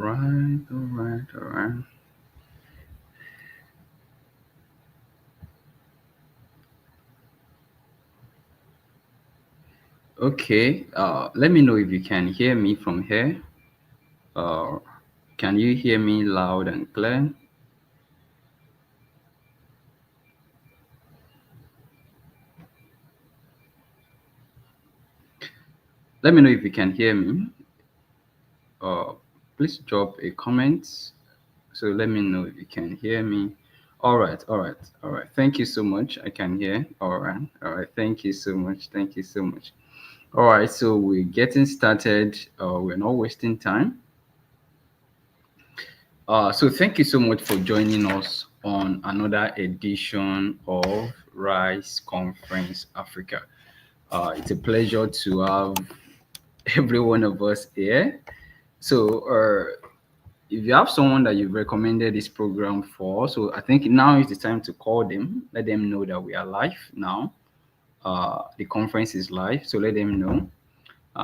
All right. Okay. Let me know if you can hear me from here. Uh, can you hear me loud and clear? Let me know if you can hear me. Uh, please drop a comment. So let me know if you can hear me. All right. Thank you so much. I can hear. All right. Thank you so much. Thank you so much. All right. So we're getting started. We're not wasting time. So thank you so much for joining us on another edition of Rice Conference Africa. It's a pleasure to have every one of us here. So, if you have someone that you've recommended this program for, so I think now is the time to call them, let them know that we are live now. The conference is live, so let them know.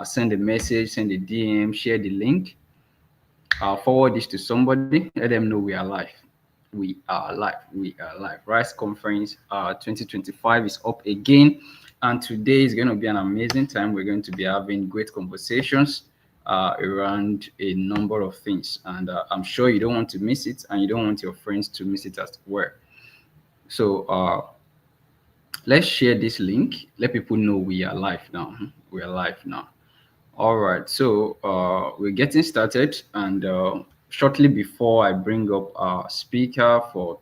Send a message, send a DM, share the link. Forward this to somebody, let them know we are live. We are live. We are live. Rice Conference 2025 is up again. And today is going to be an amazing time. We're going to be having great conversations around a number of things. And I'm sure you don't want to miss it, and you don't want your friends to miss it as well. So let's share this link. Let people know we are live now. We are live now. All right, so we're getting started, and shortly before I bring up our speaker for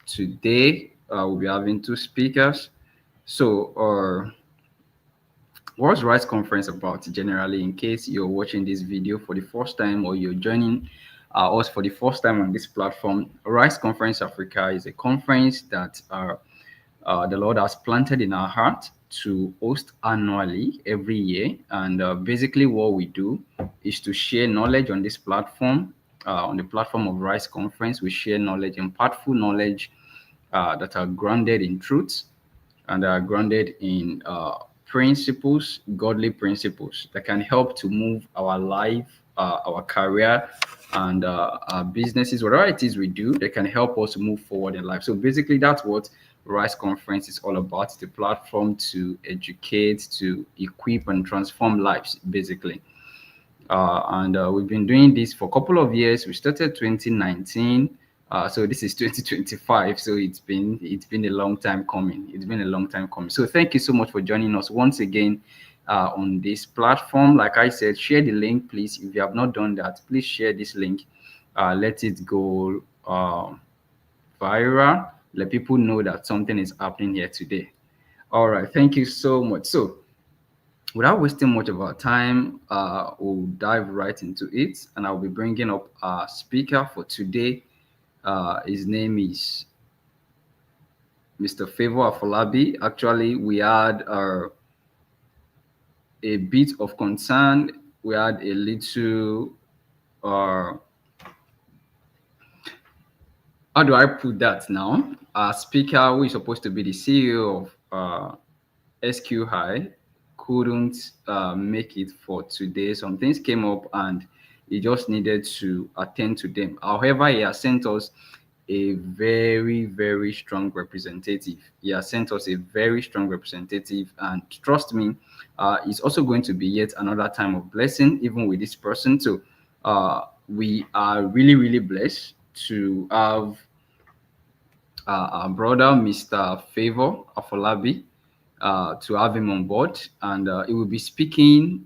today, we'll be having two speakers. So, what's Rice Conference about generally? In case you're watching this video for the first time or you're joining us for the first time on this platform, Rice Conference Africa is a conference that the Lord has planted in our heart to host annually every year. And basically, what we do is to share knowledge on this platform, on the platform of Rice Conference. We share knowledge, impactful knowledge that are grounded in truth and are grounded in principles, godly principles that can help to move our life, our career, and our businesses, whatever it is we do, they can help us move forward in life. So basically, that's what Rise Conference is all about. It's the platform to educate, to equip, and transform lives, basically. And we've been doing this for a couple of years. We started 2019, so this is 2025. So it's been a long time coming. It's been a long time coming. So thank you so much for joining us once again on this platform. Like I said, share the link, please. If you have not done that, please share this link. Let it go viral. Let people know that something is happening here today. All right. Thank you so much. So without wasting much of our time, we'll dive right into it, and I'll be bringing up our speaker for today. His name is Mr. Favor Afolabi. Actually, we had a bit of concern. We had a little, uh, how do I put that now? Our speaker, who is supposed to be the CEO of SQ High, couldn't make it for today. Some things came up and he just needed to attend to them. However, he has sent us a very, very strong representative. He has sent us a very strong representative, and trust me, it's also going to be yet another time of blessing, even with this person. So, we are really, really blessed to have our brother, Mr. Favor Afolabi, to have him on board, and he will be speaking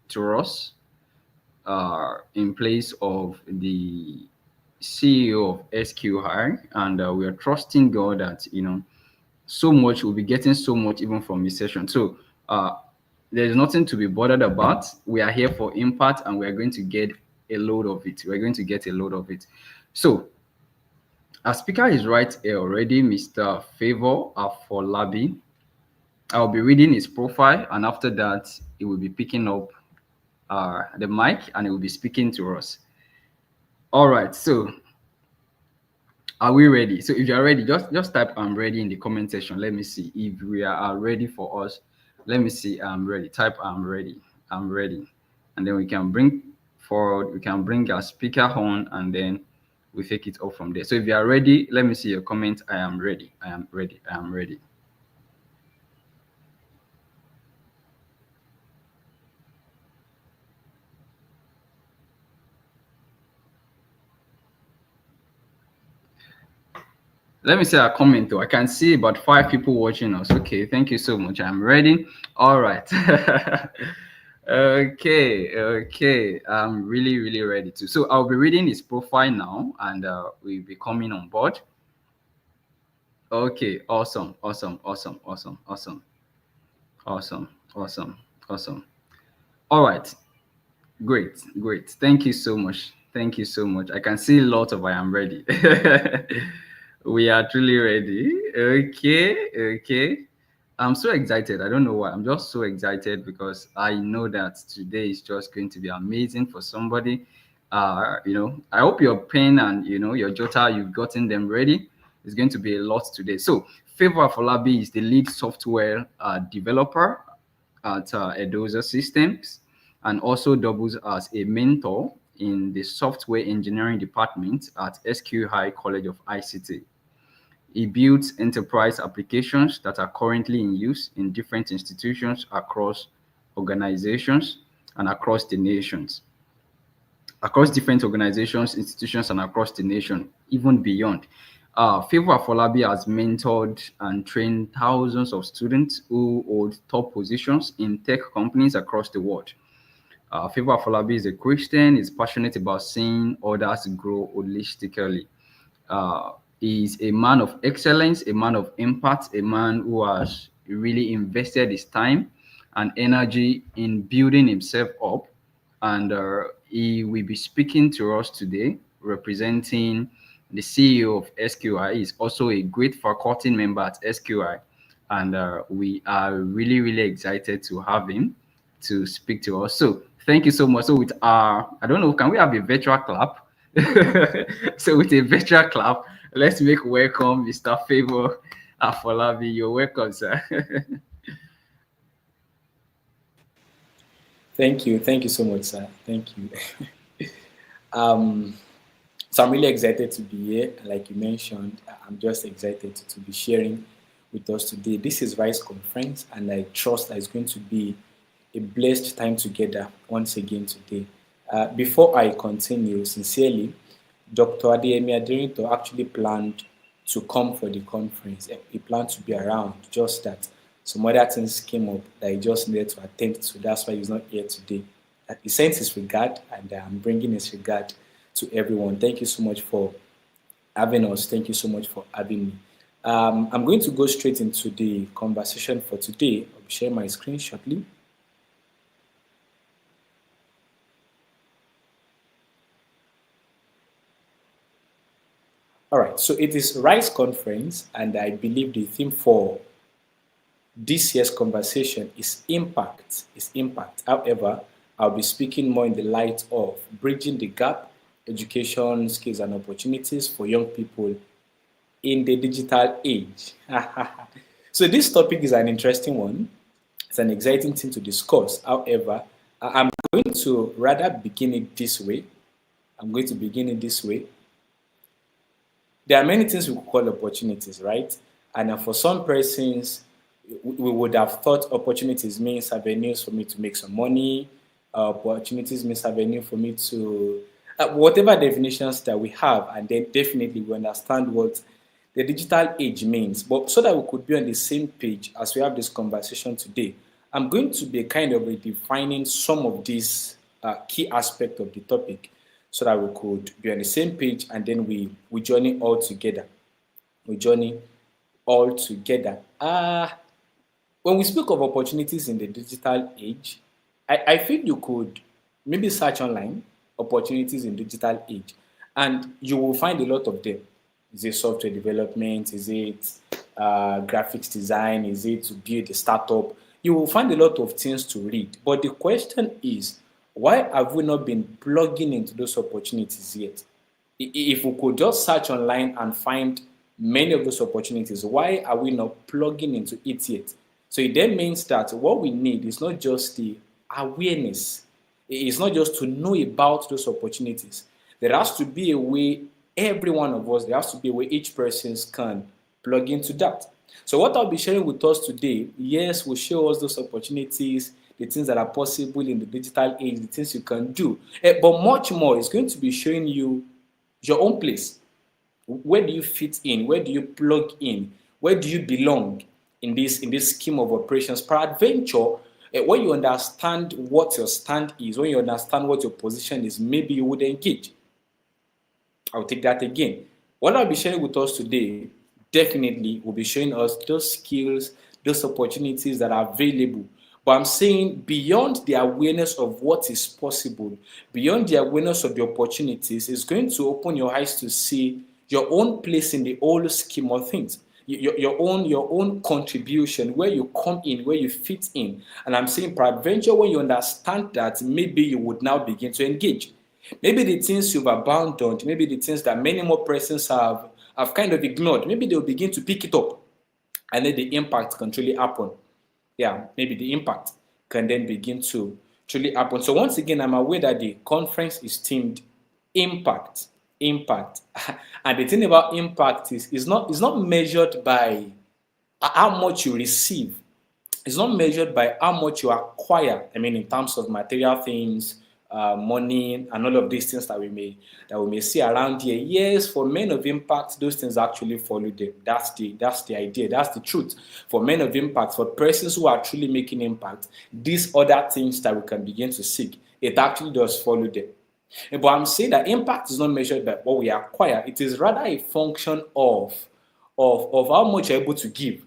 to us in place of the CEO of SQ Hire, and we are trusting God that so much we'll be getting so much even from this session. So there's nothing to be bothered about. We are here for impact, and we are going to get a load of it. We're going to get a load of it. So our speaker is right here already, Mr. Favor Afolabi. I'll be reading his profile, and after that, he will be picking up the mic and he will be speaking to us. All right, so are we ready? So if you're ready, just type "I'm ready" in the comment section. Let me see if we are ready for us. Let me see. I'm ready. Type "I'm ready." I'm ready, and then we can bring forward. We can bring our speaker on and then we take it up from there. So if you are ready, let me see your comment. I am ready. I am ready. I am ready. Let me see a comment though. I can see about 5 people watching us. Okay, thank you so much. I'm ready. All right. Okay. I'm really, really ready to. So I'll be reading his profile now, and we'll be coming on board. Okay, awesome. All right, great. Thank you so much. Thank you so much. I can see a lot of I am ready. We are truly ready. Okay. I'm so excited. I don't know why. I'm just so excited because I know that today is just going to be amazing for somebody. I hope your pen and your jotter, you've gotten them ready. It's going to be a lot today. So, Favor Afolabi is the lead software developer at Edoza Systems and also doubles as a mentor in the software engineering department at SQ High College of ICT. He builds enterprise applications that are currently in use in different institutions across organizations and across the nations, across different organizations, institutions, and across the nation, even beyond. Favor Afolabi has mentored and trained thousands of students who hold top positions in tech companies across the world. Favor Afolabi is a Christian, is passionate about seeing others grow holistically. Uh, he's a man of excellence, a man of impact, a man who has really invested his time and energy in building himself up. And he will be speaking to us today, representing the CEO of SQI. He's also a great faculty member at SQI. And we are really, really excited to have him to speak to us. So thank you so much. So with I don't know, can we have a virtual clap? So with a virtual clap, let's make welcome Mr. Favor Afolabi. You're welcome, sir. Thank you so much, sir. Thank you. Um, so I'm really excited to be here. Like you mentioned, I'm just excited to be sharing with us today. This is Rise Conference, and I trust that it's going to be a blessed time together once again today. Before I continue, sincerely, Dr. Adeyemi Aderinto actually planned to come for the conference. He planned to be around, just that some other things came up that he just needed to attend to. That's why he's not here today. He sends his regard, and I'm bringing his regard to everyone. Thank you so much for having us. Thank you so much for having me. I'm going to go straight into the conversation for today. I'll share my screen shortly. All right, so it is Rise Conference, and I believe the theme for this year's conversation is impact. Is impact. However, I'll be speaking more in the light of bridging the gap, education, skills, and opportunities for young people in the digital age. So this topic is an interesting one. It's an exciting thing to discuss. However, I'm going to rather begin it this way. I'm going to begin it this way. There are many things we could call opportunities, right? And for some persons, we would have thought opportunities means avenues for me to make some money. Opportunities means avenue for me to whatever definitions that we have, and then definitely we understand what the digital age means. But so that we could be on the same page as we have this conversation today, I'm going to be kind of redefining some of these key aspects of the topic so that we could be on the same page, and then we journey all together. We journey all together. When we speak of opportunities in the digital age, I feel you could maybe search online opportunities in digital age, and you will find a lot of them. Is it software development? Is it graphics design? Is it to build a startup? You will find a lot of things to read. But the question is, why have we not been plugging into those opportunities yet? If we could just search online and find many of those opportunities, why are we not plugging into it yet? So it then means that what we need is not just the awareness. It's not just to know about those opportunities. There has to be a way, every one of us, there has to be a way each person can plug into that. So what I'll be sharing with us today, yes, will show us those opportunities, the things that are possible in the digital age, the things you can do. But much more is going to be showing you your own place. Where do you fit in? Where do you plug in? Where do you belong in this scheme of operations? Peradventure, when you understand what your stand is, when you understand what your position is, maybe you would engage. I'll take that again. What I'll be sharing with us today definitely will be showing us those skills, those opportunities that are available. But I'm saying beyond the awareness of what is possible, beyond the awareness of the opportunities, it's going to open your eyes to see your own place in the whole scheme of things. Your own contribution, where you come in, where you fit in. And I'm saying peradventure, when you understand that, maybe you would now begin to engage. Maybe the things you've abandoned, maybe the things that many more persons have kind of ignored, maybe they'll begin to pick it up, and then the impact can truly happen. Yeah, maybe the impact can then begin to truly happen. So once again, I'm aware that the conference is themed impact. Impact. And the thing about impact is not measured by how much you receive. It's not measured by how much you acquire. I mean, in terms of material things, money, and all of these things that we may see around here. Yes, for men of impact, those things actually follow them. That's the idea. That's the truth. For men of impact, for persons who are truly making impact, these other things that we can begin to seek, it actually does follow them. But I'm saying that impact is not measured by what we acquire. It is rather a function of how much you're able to give.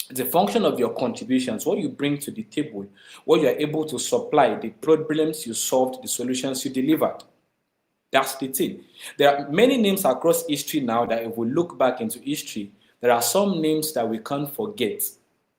It's a function of your contributions, what you bring to the table, what you are able to supply, the problems you solved, the solutions you delivered. That's the thing. There are many names across history now that if we look back into history, there are some names that we can't forget.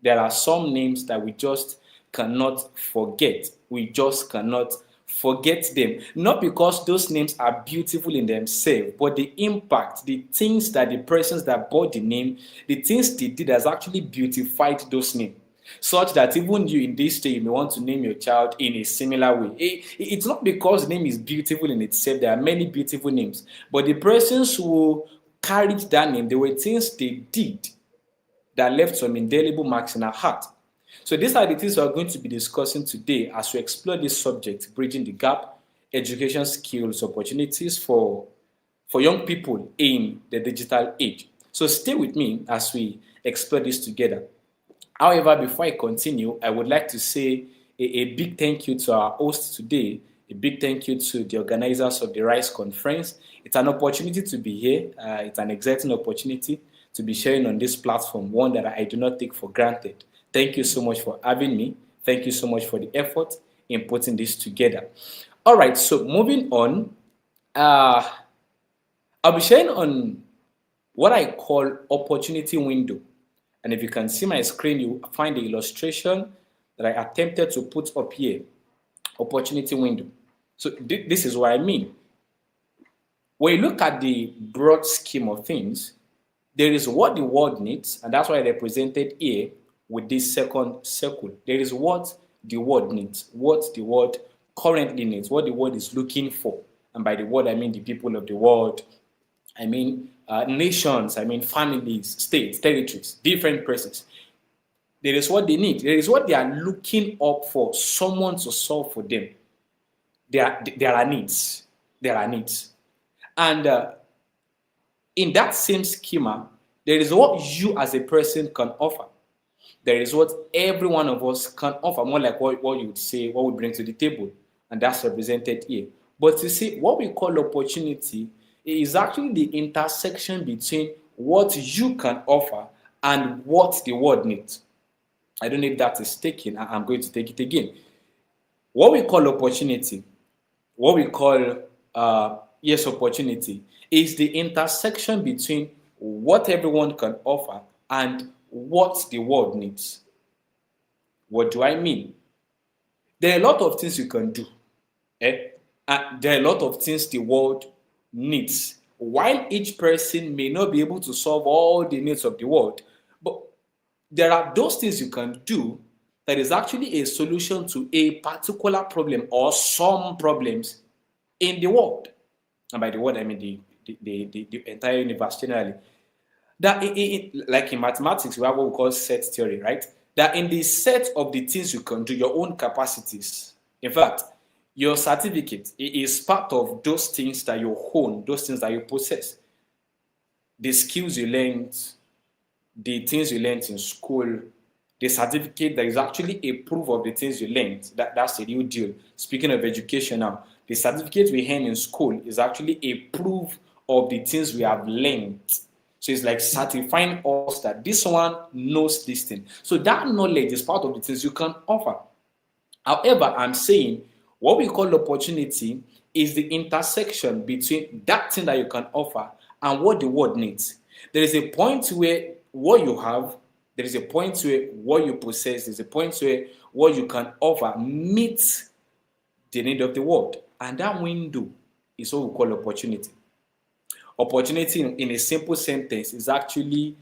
There are some names that we just cannot forget. We just cannot forget them. Not because those names are beautiful in themselves, but the impact, the things that the persons that bought the name, the things they did has actually beautified those names. Such that even you in this day, you may want to name your child in a similar way. It's not because the name is beautiful in itself. There are many beautiful names. But the persons who carried that name, there were things they did that left some indelible marks in our heart. So these are the things we are going to be discussing today as we explore this subject, bridging the gap, education skills, opportunities for young people in the digital age. So stay with me as we explore this together. However, before I continue, I would like to say a big thank you to our host today, a big thank you to the organizers of the RISE conference. It's an opportunity to be here. It's an exciting opportunity to be sharing on this platform, one that I do not take for granted. Thank you so much for having me. Thank you so much for the effort in putting this together. All right, so moving on, I'll be sharing on what I call opportunity window. And if you can see my screen, you find the illustration that I attempted to put up here, opportunity window. So this is what I mean. When you look at the broad scheme of things, there is what the world needs, and that's why I represented here with this second circle. There is what the world needs, what the world currently needs, what the world is looking for. And by the world, I mean the people of the world, I mean nations, I mean families, states, territories, different persons. There is what they need. There is what they are looking up for, someone to solve for them. There are needs. There are needs. And in that same schema, there is what you as a person can offer. There is what every one of us can offer, more like what you would say, what we bring to the table. And that's represented here. But you see, what we call opportunity is actually the intersection between what you can offer and what the world needs. I don't know if that is taken. I'm going to take it again. What we call opportunity, what we call opportunity, is the intersection between what everyone can offer and what the world needs. What do I mean? There are a lot of things you can do. And there are a lot of things the world needs. While each person may not be able to solve all the needs of the world, but there are those things you can do there is actually a solution to a particular problem or some problems in the world. And by the world, I mean the entire universe generally. That like in mathematics, we have what we call set theory, right? That in the set of the things you can do, your own capacities. In fact, your certificate is part of those things that you own, those things that you possess. The skills you learned, the things you learned in school, the certificate that is actually a proof of the things you learned. That's the real deal. Speaking of education now, the certificate we earn in school is actually a proof of the things we have learned. So it's like certifying us that this one knows this thing. So that knowledge is part of the things you can offer. However, I'm saying what we call opportunity is the intersection between that thing that you can offer and what the world needs. There is a point where what you have, there is a point where what you possess, there's a point where what you can offer meets the need of the world. And that window is what we call opportunity. Opportunity in a simple sentence is actually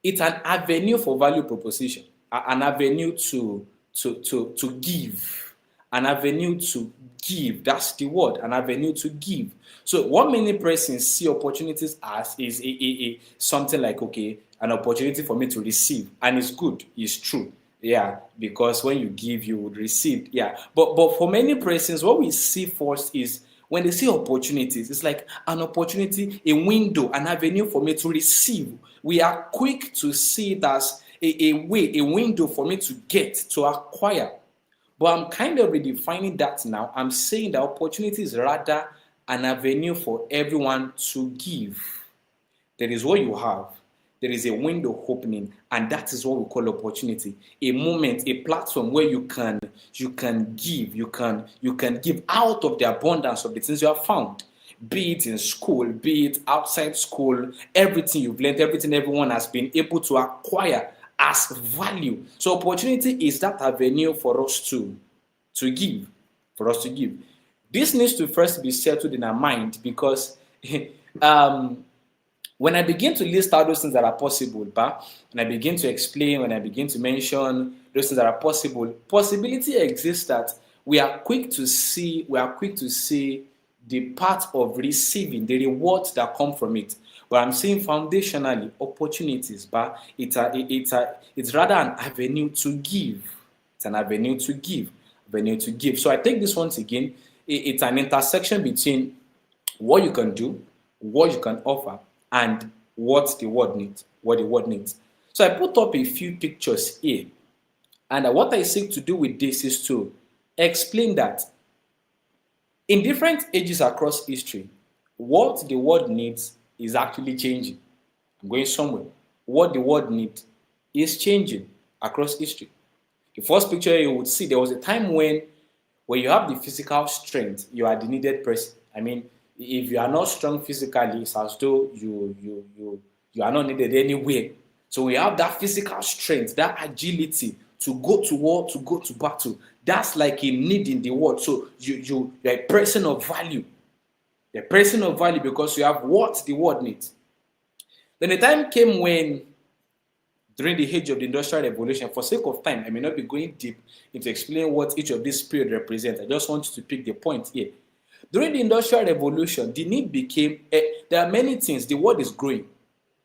it's an avenue for value proposition, an avenue to give, an avenue to give. That's the word, an avenue to give. So what many persons see opportunities as is something like, okay, an opportunity for me to receive, and it's good, it's true. Yeah, because when you give, you would receive. Yeah, but for many persons, what we see first is when they see opportunities, it's like an opportunity, a window, an avenue for me to receive. We are quick to see it as a way, a window for me to get, to acquire. But I'm kind of redefining that now. I'm saying that opportunity is rather an avenue for everyone to give. There is what you have. There is a window opening, and that is what we call opportunity. A moment, a platform where you can give, you can give out of the abundance of the things you have found. Be it in school, be it outside school, everything you've learned, everything everyone has been able to acquire as value. So opportunity is that avenue for us to give, for us to give. This needs to first be settled in our mind because when I begin to list out those things that are possible, when I begin to explain, when I begin to mention those things that are possible, possibility exists that we are quick to see the part of receiving, the rewards that come from it. But I'm saying foundationally, opportunities, but it's rather an avenue to give. It's an avenue to give, avenue to give. So I take this once again. It's an intersection between what you can do, what you can offer, and what the world needs. What the world needs. So I put up a few pictures here, and what I seek to do with this is to explain that in different ages across history, what the world needs is actually changing. I'm going somewhere. What the world needs is changing across history. The first picture you would see, there was a time when you have the physical strength, you are the needed person. I mean, if you are not strong physically, it's as though you are not needed anywhere. So we have that physical strength, that agility to go to war, to go to battle. That's like a need in the world. So you're a person of value. You're a person of value because you have what the world needs. Then the time came when, during the age of the Industrial Revolution, for sake of time, I may not be going deep into explaining what each of these periods represent. I just want you to pick the point here. During the Industrial Revolution, the need became, there are many things. The world is growing.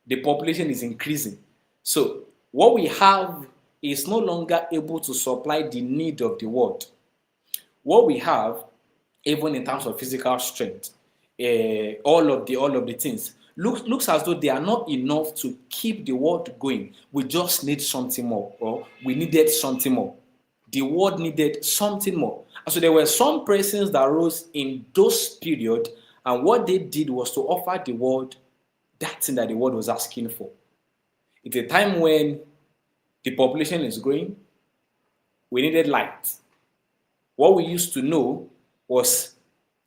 The population is increasing. So what we have is no longer able to supply the need of the world. What we have, even in terms of physical strength, all of the things, looks as though they are not enough to keep the world going. We just need something more, or we needed something more. The world needed something more. And so there were some persons that rose in those period, and what they did was to offer the world that thing that the world was asking for. It's a time when the population is growing. We needed light. What we used to know was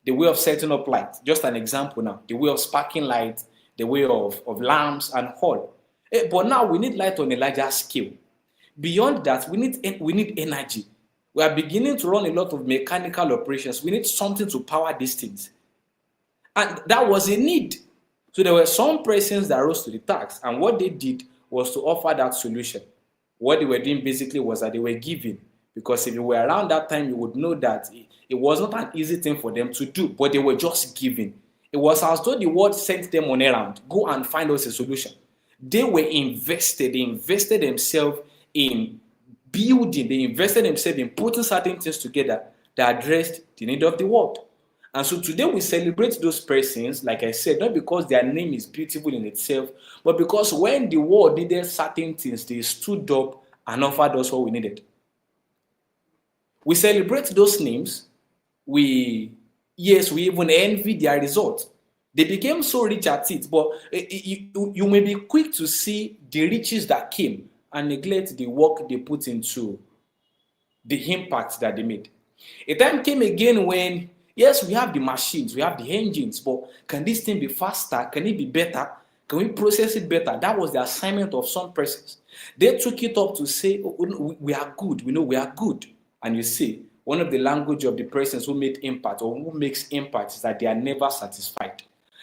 the way of setting up light. Just an example now. The way of sparking light, the way of lamps and all. But now we need light on a larger scale. Beyond that, we need energy. We are beginning to run a lot of mechanical operations. We need something to power these things. And that was a need. So there were some persons that rose to the task, and what they did was to offer that solution. What they were doing basically was that they were giving. Because if you were around that time, you would know that it was not an easy thing for them to do, but they were just giving. It was as though the world sent them on errand, go and find us a solution. They were invested, they invested themselves in building, they invested themselves in putting certain things together that addressed the need of the world. And so today we celebrate those persons, like I said, not because their name is beautiful in itself, but because when the world needed certain things, they stood up and offered us what we needed. We celebrate those names. Yes, we even envy their result. They became so rich at it, but you may be quick to see the riches that came and neglect the work they put into the impact that they made. A time came again when, yes, we have the machines, we have the engines, but can this thing be faster? Can it be better? Can we process it better? That was the assignment of some persons. They took it up to say, oh, we are good, we know we are good. And you see, one of the language of the persons who made impact or who makes impact is that they are never satisfied.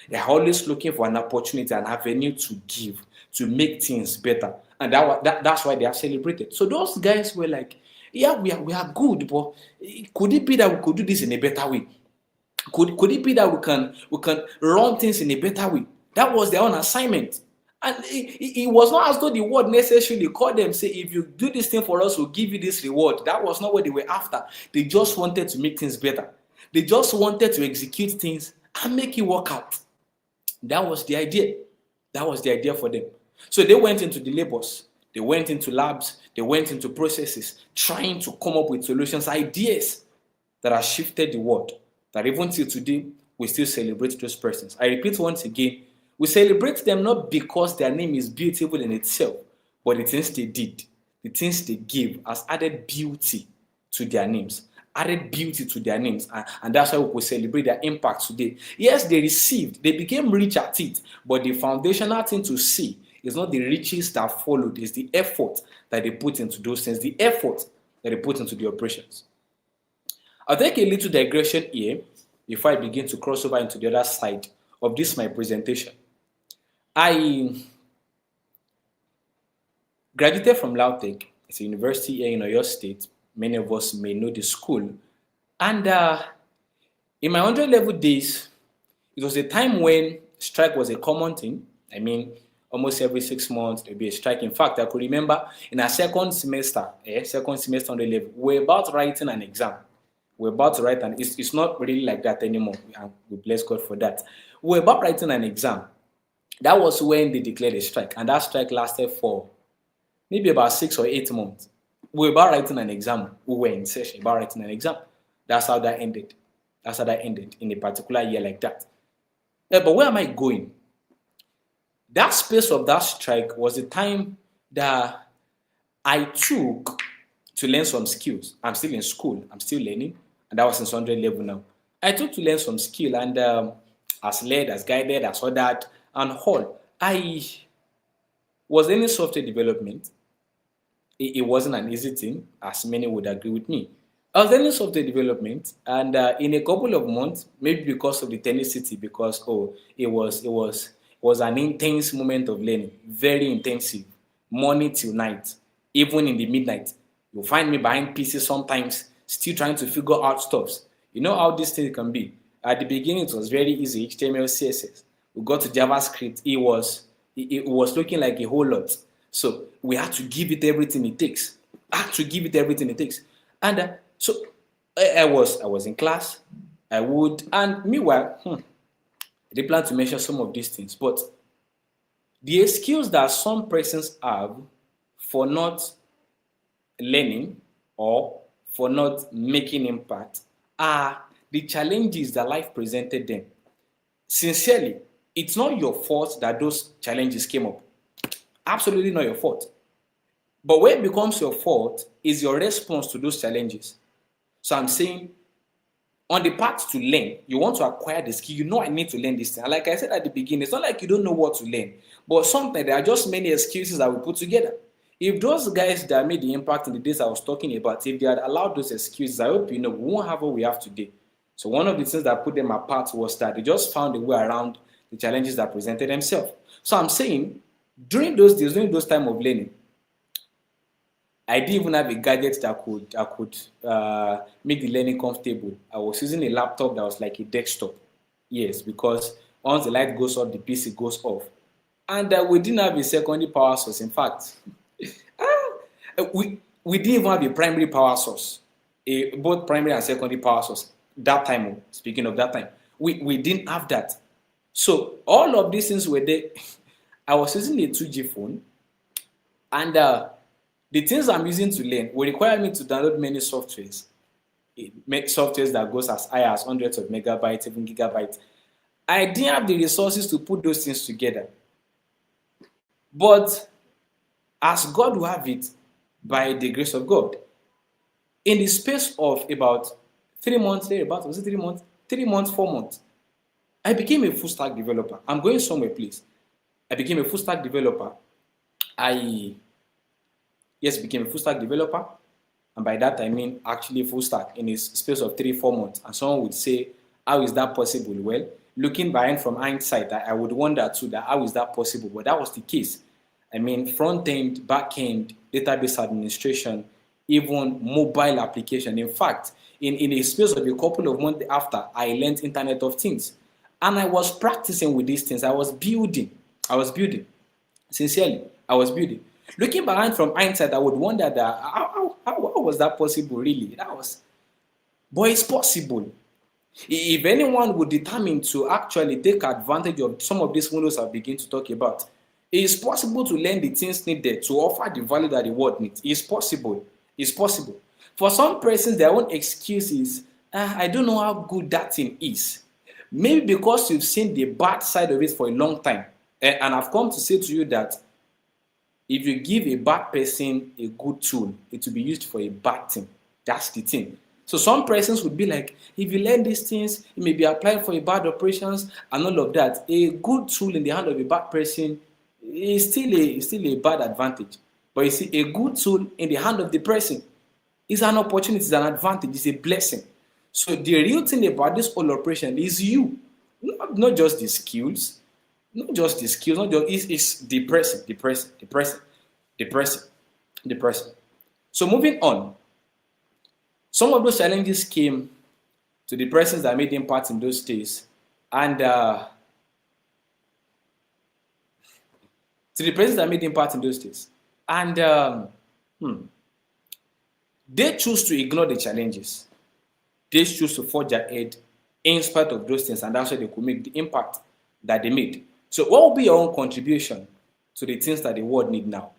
They are always looking for an opportunity, an avenue to give, to make things better. And that's why they are celebrated. So those guys were like, yeah, we are good, but could it be that we could do this in a better way? Could it be that we can run things in a better way? That was their own assignment. And it was not as though the word necessarily called them, say, if you do this thing for us, we'll give you this reward. That was not what they were after. They just wanted to make things better. They just wanted to execute things and make it work out. That was the idea. That was the idea for them. So they went into the labors. They went into labs. They went into processes, trying to come up with solutions, ideas that have shifted the world. That even till today, we still celebrate those persons. I repeat once again, we celebrate them not because their name is beautiful in itself, but the things they did, the things they gave has added beauty to their names, added beauty to their names. And that's why we celebrate their impact today. Yes, they received, they became rich at it, but the foundational thing to see is not the riches that followed, it's the effort that they put into those things, the effort that they put into the operations. I'll take a little digression here before I begin to cross over into the other side of this my presentation. I graduated from Lautech. It's a university here in Oyo State. Many of us may know the school. And in my 100-level days, it was a time when strike was a common thing. I mean, almost every 6 months, there'd be a strike. In fact, I could remember in our second semester 100 level, we're about writing an exam. We're about to write, and it's not really like that anymore. And we bless God for that. We're about writing an exam. That was when they declared a strike, and that strike lasted for maybe about 6 or 8 months. We were about writing an exam. We were in session about writing an exam. That's how that ended. That's how that ended in a particular year like that. But where am I going? That space of that strike was the time that I took to learn some skills. I'm still in school. I'm still learning. And that was in 100 level now. I took to learn some skill, and as led, as guided, as ordered, and all. I was learning software development. It wasn't an easy thing, as many would agree with me. I was learning software development, and in a couple of months, maybe because of the tenacity, because it was an intense moment of learning, very intensive, morning till night, even in the midnight. You'll find me behind PC sometimes, still trying to figure out stuff. You know how this thing can be. At the beginning, it was very easy, HTML, CSS. We got to JavaScript. It was looking like a whole lot. So we had to give it everything it takes. And so I was in class. And meanwhile, I did plan to mention some of these things, but the excuse that some persons have for not learning or for not making impact are the challenges that life presented them. Sincerely, it's not your fault that those challenges came up. Absolutely not your fault. But where it becomes your fault is your response to those challenges. So I'm saying, on the path to learn, you want to acquire the skill. You know I need to learn this thing. And like I said at the beginning, it's not like you don't know what to learn. But sometimes there are just many excuses that we put together. If those guys that made the impact in the days I was talking about, if they had allowed those excuses, I hope you know we won't have what we have today. So one of the things that put them apart was that they just found a way around the challenges that presented themselves. So I'm saying, during those days, during those time of learning, I didn't even have a gadget that could make the learning comfortable. I was using a laptop that was like a desktop. Yes, because once the light goes off, the PC goes off. And we didn't have a secondary power source. In fact, we didn't even have a primary power source, both primary and secondary power source. That time, speaking of that time, we didn't have that. So all of these things were there. I was using a 2G phone, and the things I'm using to learn will require me to download many softwares. Make softwares that goes as high as hundreds of megabytes, even gigabytes. I didn't have the resources to put those things together. But as God will have it, by the grace of God, in the space of about 3 months, was it 3 months? 3 months, 4 months, I became a full stack developer. I'm going somewhere, please. I became a full stack developer. Became a full stack developer. And by that, I mean actually full stack in a space of 3-4 months. And someone would say, how is that possible? Well, looking behind from hindsight, I would wonder too that how is that possible? But that was the case. I mean, front end, back end, database administration, even mobile application. In fact, in a space of a couple of months after, I learned Internet of Things. And I was practicing with these things. I was building. Sincerely, I was building. Looking behind from hindsight, I would wonder that how was that possible, really? But it's possible. If anyone would determine to actually take advantage of some of these windows I begin to talk about, it is possible to learn the things needed to offer the value that the world needs. It's possible. It's possible. For some persons, their own excuse is, I don't know how good that thing is. Maybe because you've seen the bad side of it for a long time. And I've come to say to you that if you give a bad person a good tool, it will be used for a bad thing. That's the thing. So some persons would be like, if you learn these things, you may be applying for a bad operations and all of that. A good tool in the hand of a bad person is still a bad advantage. But you see, a good tool in the hand of the person is an opportunity, is an advantage, is a blessing. So the real thing about this whole operation is you, not just the skills, it's the person. So moving on, some of those challenges came to the persons that made impact in those days, and they choose to ignore the challenges. They choose to forge ahead in spite of those things, and that's why they could make the impact that they made. So what will be your own contribution to the things that the world need now?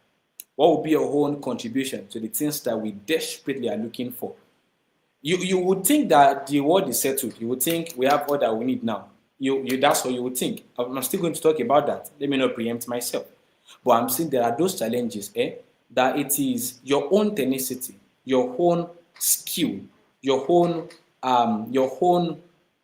What will be your own contribution to the things that we desperately are looking for? You would think that the world is settled. You would think we have all that we need now. That's what you would think. I'm still going to talk about that. Let me not preempt myself. But I'm saying there are those challenges, that it is your own tenacity, your own skill, your own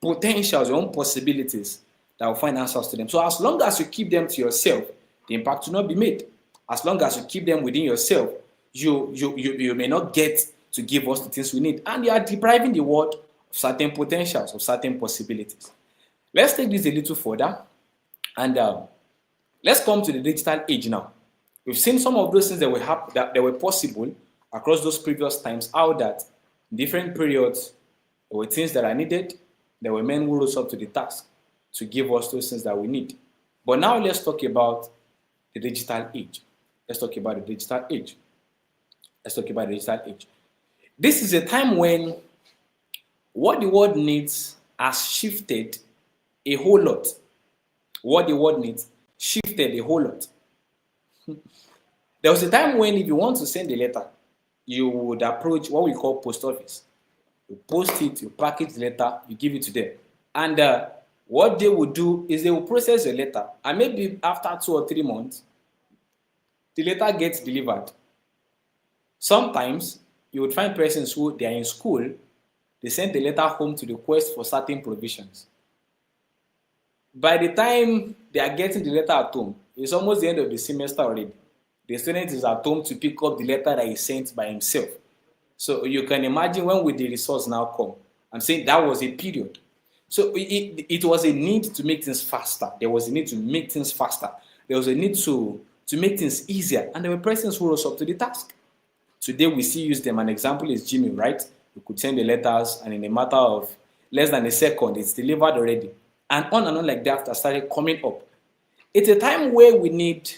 potentials, your own possibilities that will find answers to them. So as long as you keep them to yourself, the impact will not be made. As long as you keep them within yourself, you may not get to give us the things we need. And you are depriving the world of certain potentials, of certain possibilities. Let's take this a little further, and let's come to the digital age now. We've seen some of those things that were possible across those previous times, how that in different periods there were things that are needed. There were men who rose up to the task to give us those things that we need. But now let's talk about the digital age. This is a time when what the world needs has shifted a whole lot. There was a time when if you want to send a letter, you would approach what we call post office. You post it, you package the letter, you give it to them. And what they will do is they will process your letter, and maybe after 2 or 3 months, the letter gets delivered. Sometimes you would find persons who they are in school, they send the letter home to request for certain provisions. By the time they are getting the letter at home, it's almost the end of the semester already. The student is at home to pick up the letter that he sent by himself. So you can imagine when will the resource now come. I'm saying that was a period. So it was a need to make things faster. There was a need to make things faster. There was a need to make things easier. And there were persons who rose up to the task. Today we still use them. An example is Gmail, right? You could send the letters and in a matter of less than a second, it's delivered already. And on like that started coming up. It's a time where we need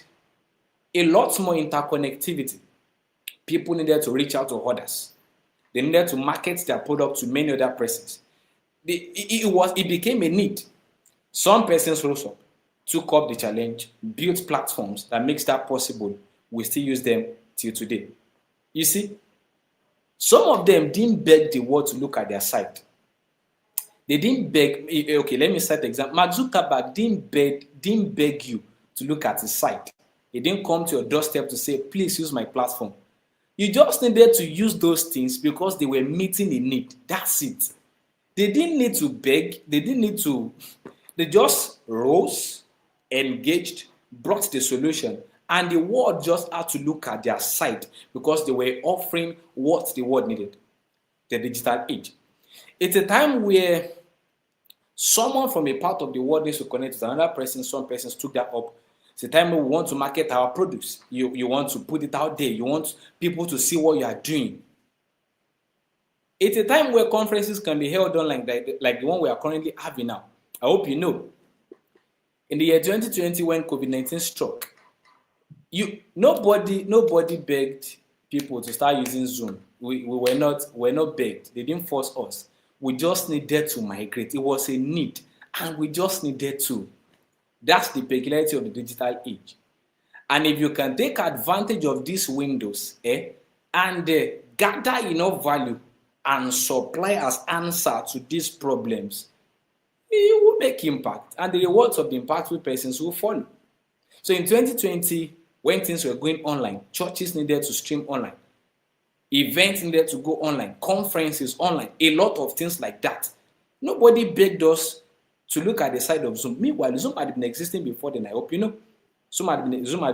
a lot more interconnectivity. People needed to reach out to others. They needed to market their product to many other persons. It became a need. Some persons rose up, took up the challenge, built platforms that makes that possible. We still use them till today. You see, some of them didn't beg the world to look at their site. They didn't beg. Okay, let me cite the example. Mark Zuckerberg didn't beg you to look at his site. He didn't come to your doorstep to say, please use my platform. You just needed to use those things because they were meeting a need. That's it. They didn't need to beg. They didn't need to. They just rose, engaged, brought the solution, and the world just had to look at their site because they were offering what the world needed, the digital age. It's a time where someone from a part of the world needs to connect with another person. Some persons took that up. It's a time where we want to market our produce. You want to put it out there. You want people to see what you are doing. It's a time where conferences can be held on like the one we are currently having now. I hope you know. In the year 2020, when COVID-19 struck, nobody begged people to start using Zoom. We were not begged. They didn't force us. We just needed to migrate. It was a need, and we just needed to. That's the peculiarity of the digital age. And if you can take advantage of these windows and gather enough value and supply as answer to these problems, you will make impact. And the rewards of the impactful persons will follow. So in 2020, when things were going online, churches needed to stream online. Events needed to go online. Conferences online. A lot of things like that. Nobody begged us to look at the side of Zoom. Meanwhile, Zoom had been existing before then. I hope you know. Zoom had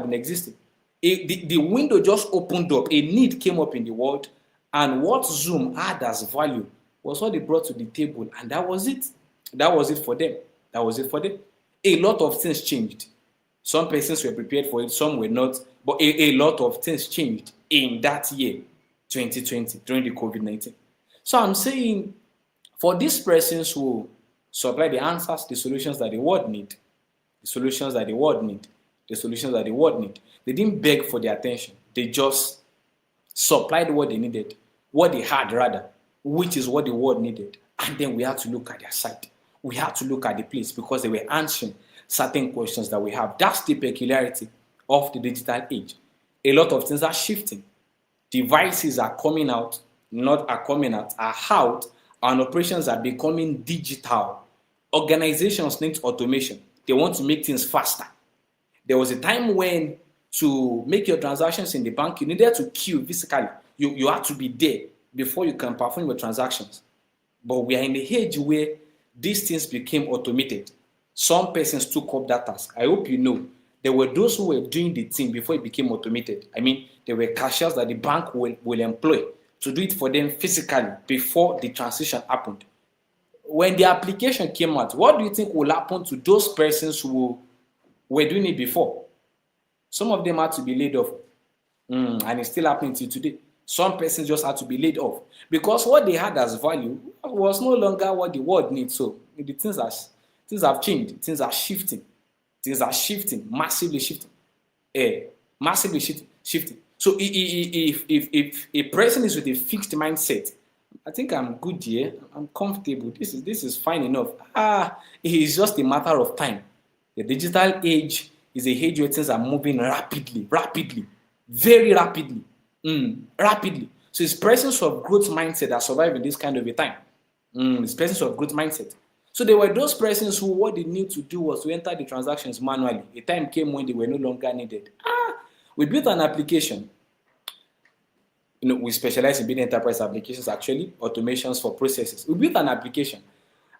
been existing. The window just opened up. A need came up in the world. And what Zoom had as value was what they brought to the table. And that was it. That was it for them. That was it for them. A lot of things changed. Some persons were prepared for it, some were not. But a lot of things changed in that year, 2020, during the COVID-19. So I'm saying, for these persons who supply the answers, the solutions that the world need, the solutions that the world need, the solutions that the world need, they didn't beg for their attention. They just supplied what they needed, what they had rather, which is what the world needed. And then we had to look at their site. We had to look at the place because they were answering certain questions that we have. That's the peculiarity of the digital age. A lot of things are shifting. Devices are coming out, are out, and operations are becoming digital. Organizations need automation. They want to make things faster. There was a time when to make your transactions in the bank, you needed to queue physically. You had to be there before you can perform your transactions. But we are in the age where these things became automated. Some persons took up that task. I hope you know there were those who were doing the thing before it became automated. I mean, there were cashiers that the bank will employ to do it for them physically before the transition happened. When the application came out, what do you think will happen to those persons who were doing it before? Some of them had to be laid off. And it's still happening till today. Some persons just had to be laid off because what they had as value was no longer what the world needs. So the things have changed. Things are shifting. Things are shifting, massively shifting. Massively shifting. So if a person is with a fixed mindset, I think I'm good here. I'm comfortable. This is fine enough. It is just a matter of time. The digital age is a age where things are moving rapidly, very rapidly. Rapidly. So it's persons of growth mindset that survive in this kind of a time. It's persons of growth mindset. So there were those persons who what they need to do was to enter the transactions manually. A time came when they were no longer needed. We built an application. We specialize in building enterprise applications, actually, automations for processes. We built an application.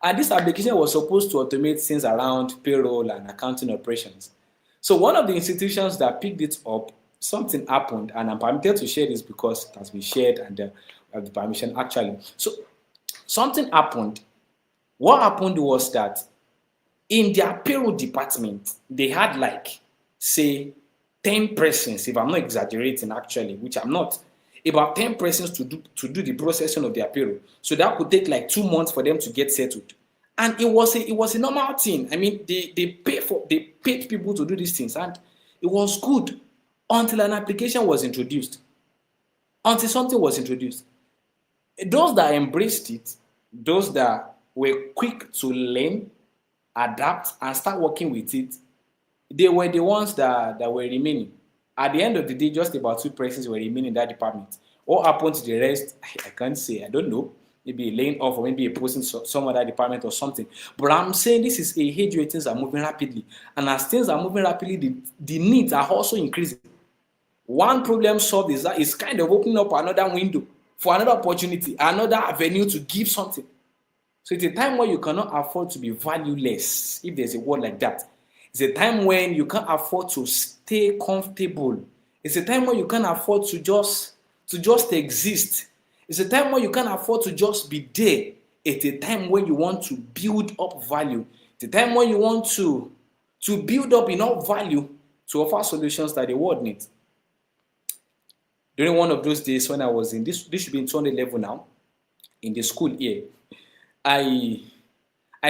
And this application was supposed to automate things around payroll and accounting operations. So one of the institutions that picked it up, something happened, and I'm permitted to share this because it has been shared and I have the permission actually. So something happened. What happened was that in their payroll department, they had say 10 persons, if I'm not exaggerating actually, which I'm not. about 10 persons to do the processing of their payroll. So that could take like 2 months for them to get settled. And it was a normal thing. I mean, they paid people to do these things, and it was good until an application was introduced, until something was introduced. Those that embraced it, those that were quick to learn, adapt, and start working with it, they were the ones that were remaining. At the end of the day, just about 2 persons were remaining in that department. What happened to the rest, I can't say. I don't know. Maybe a laying off, or maybe a posting some other department or something. But I'm saying this is a age where things are moving rapidly. And as things are moving rapidly, the needs are also increasing. One problem solved is that it's kind of opening up another window for another opportunity, another avenue to give something. So it's a time where you cannot afford to be valueless, if there's a word like that. It's a time when you can't afford to stay comfortable. It's a time when you can't afford to just exist. It's a time when you can't afford to just be there. It's a time when you want to build up value. It's a time when you want to build up enough value to offer solutions that the world needs. During one of those days when I was in this should be in 200 level now, in the school here, I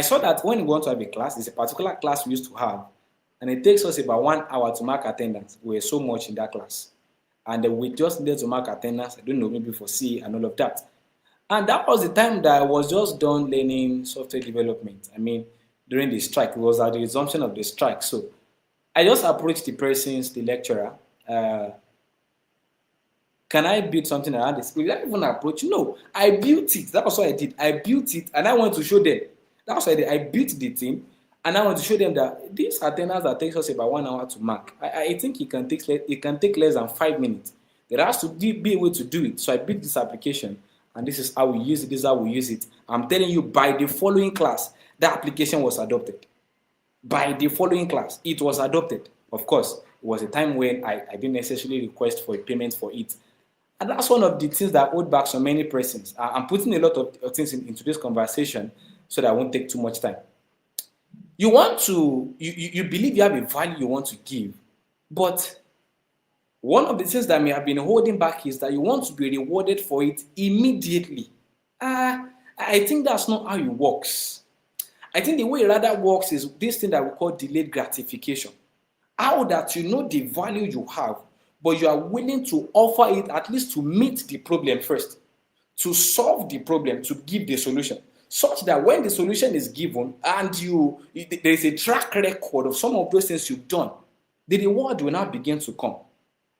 saw that when we want to have a class, there's a particular class we used to have, and it takes us about 1 hour to mark attendance. We were so much in that class. And we just needed to mark attendance, I don't know, maybe for C and all of that. And that was the time that I was just done learning software development. I mean, during the strike, it was at the resumption of the strike. So I just approached the lecturer. Can I build something around this? Will I even approach? No, I built it. That was what I did. I built it, and I want to show them. That's what I did. I built the thing, and I want to show them that this attendance that takes us about 1 hour to mark, I think it can take less than 5 minutes. There has to be a way to do it. So I built this application, and this is how we use it. This is how we use it. I'm telling you, by the following class, that application was adopted. By the following class, it was adopted. Of course, it was a time when I didn't necessarily request for a payment for it. And that's one of the things that hold back so many persons. I'm putting a lot of things into this conversation so that I won't take too much time. You believe you have a value you want to give, but one of the things that may have been holding back is that you want to be rewarded for it immediately. I think that's not how it works. I think the way it rather works is this thing that we call delayed gratification. How that you know the value you have, but you are willing to offer it at least to meet the problem first, to solve the problem, to give the solution, such that when the solution is given and there is a track record of some of those things you've done, the reward will now begin to come.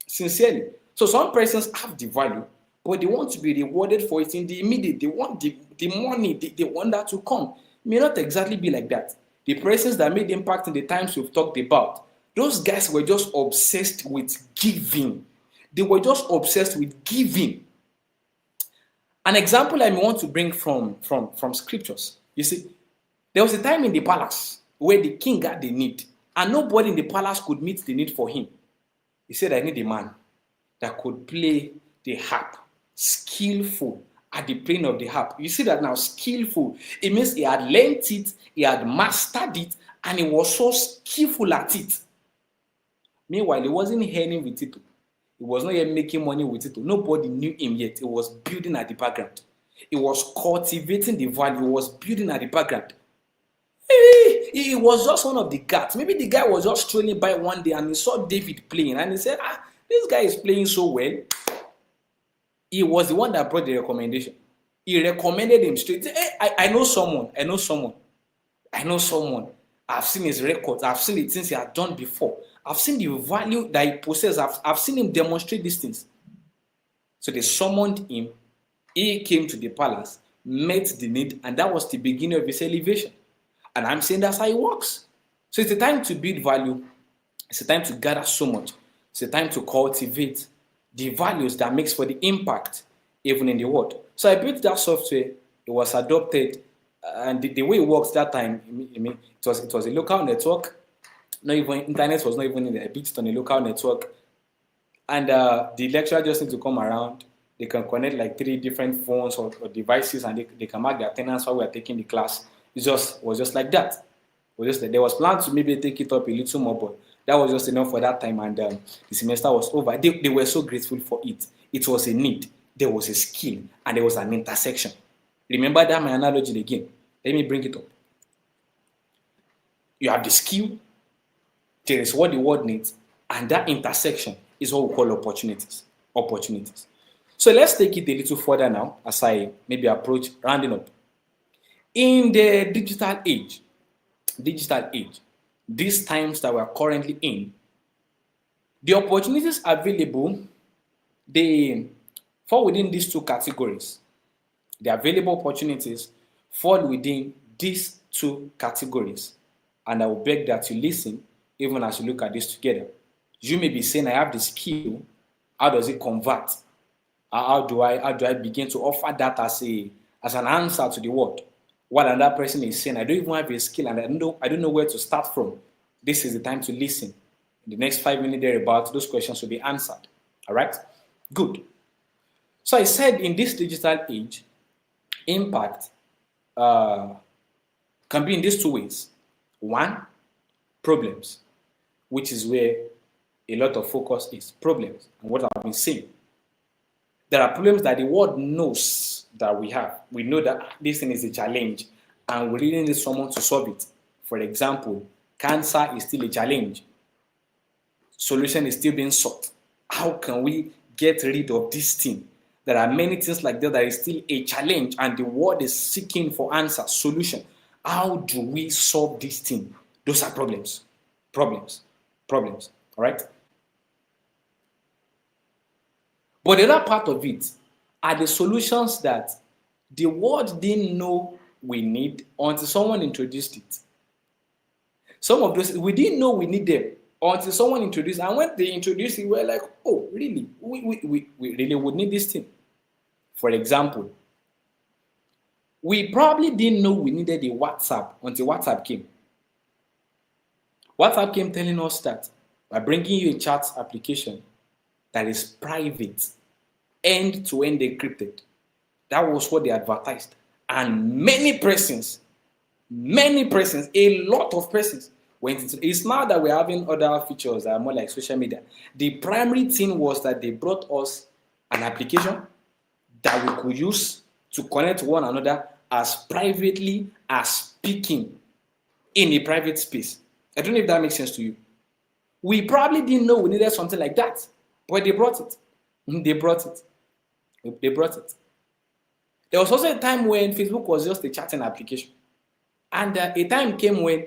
Sincerely. So some persons have the value, but they want to be rewarded for it in the immediate. They want the money, they want that to come. It may not exactly be like that. The persons that made impact in the times we've talked about, those guys were just obsessed with giving. They were just obsessed with giving. An example I may want to bring from scriptures. You see, there was a time in the palace where the king had the need, and nobody in the palace could meet the need for him. He said, I need a man that could play the harp, skillful at the playing of the harp. You see that now, skillful. It means he had learned it, he had mastered it, and he was so skillful at it. Meanwhile, he wasn't earning with it. He was not yet making money with it. Nobody knew him yet. He was building at the background. He was cultivating the value. He was building at the background. He was just one of the guys. Maybe the guy was just strolling by one day and he saw David playing and he said, this guy is playing so well. He was the one that brought the recommendation. He recommended him straight. He said, hey, I know someone. I've seen his records. I've seen the things he had done before. I've seen the value that he possesses. I've seen him demonstrate these things. So they summoned him. He came to the palace, met the need, and that was the beginning of his elevation. And I'm saying that's how it works. So it's a time to build value. It's a time to gather so much. It's a time to cultivate the values that makes for the impact even in the world. So I built that software. It was adopted. And the way it works that time, it was a local network. Not even internet was not even in there. I built it on a local network. And the lecturer just need to come around. They can connect like 3 different phones or devices, and they can mark their attendance while we are taking the class. It was just like that. There was plan to maybe take it up a little more, but That was just enough for that time, and the semester was over. They were so grateful for it. It was a need, there was a skill, and there was an intersection. Remember that my analogy again. Let me bring it up. You have the skill, there is what the world needs, and that intersection is what we call opportunities. Opportunities. So let's take it a little further now as I maybe approach rounding up. In the digital age, these times that we're currently in, the opportunities available, they fall within these two categories. The available opportunities fall within these two categories. And I will beg that you listen even as you look at this together. You may be saying, I have the skill. How does it convert? How do I begin to offer that as an answer to the world? While another person is saying, I don't even have a skill and I don't know where to start from. This is the time to listen. In the next 5 minutes thereabout, those questions will be answered. All right? Good. So I said in this digital age, impact can be in these two ways. One, problems, which is where a lot of focus is. Problems, and what I've been saying. There are problems that the world knows that we have. We know that this thing is a challenge, and we really need someone to solve it. For example, cancer is still a challenge. Solution is still being sought. How can we get rid of this thing? There are many things like that is still a challenge, and the world is seeking for answers, solution. How do we solve this thing? Those are problems. Problems. Problems. All right? But the other part of it are the solutions that the world didn't know we need until someone introduced it. Some of those, we didn't know we need them until someone introduced it. And when they introduced it, we're like, oh, really? We really would need this thing. For example, we probably didn't know we needed a WhatsApp until WhatsApp came. WhatsApp came telling us that by bringing you a chat application that is private, end-to-end encrypted. That was what they advertised. And many persons, a lot of persons went into it. It's now that we're having other features that are more like social media. The primary thing was that they brought us an application that we could use to connect to one another as privately as speaking in a private space. I don't know if that makes sense to you. We probably didn't know we needed something like that, but they brought it. They brought it. There was also a time when Facebook was just a chatting application. And a time came when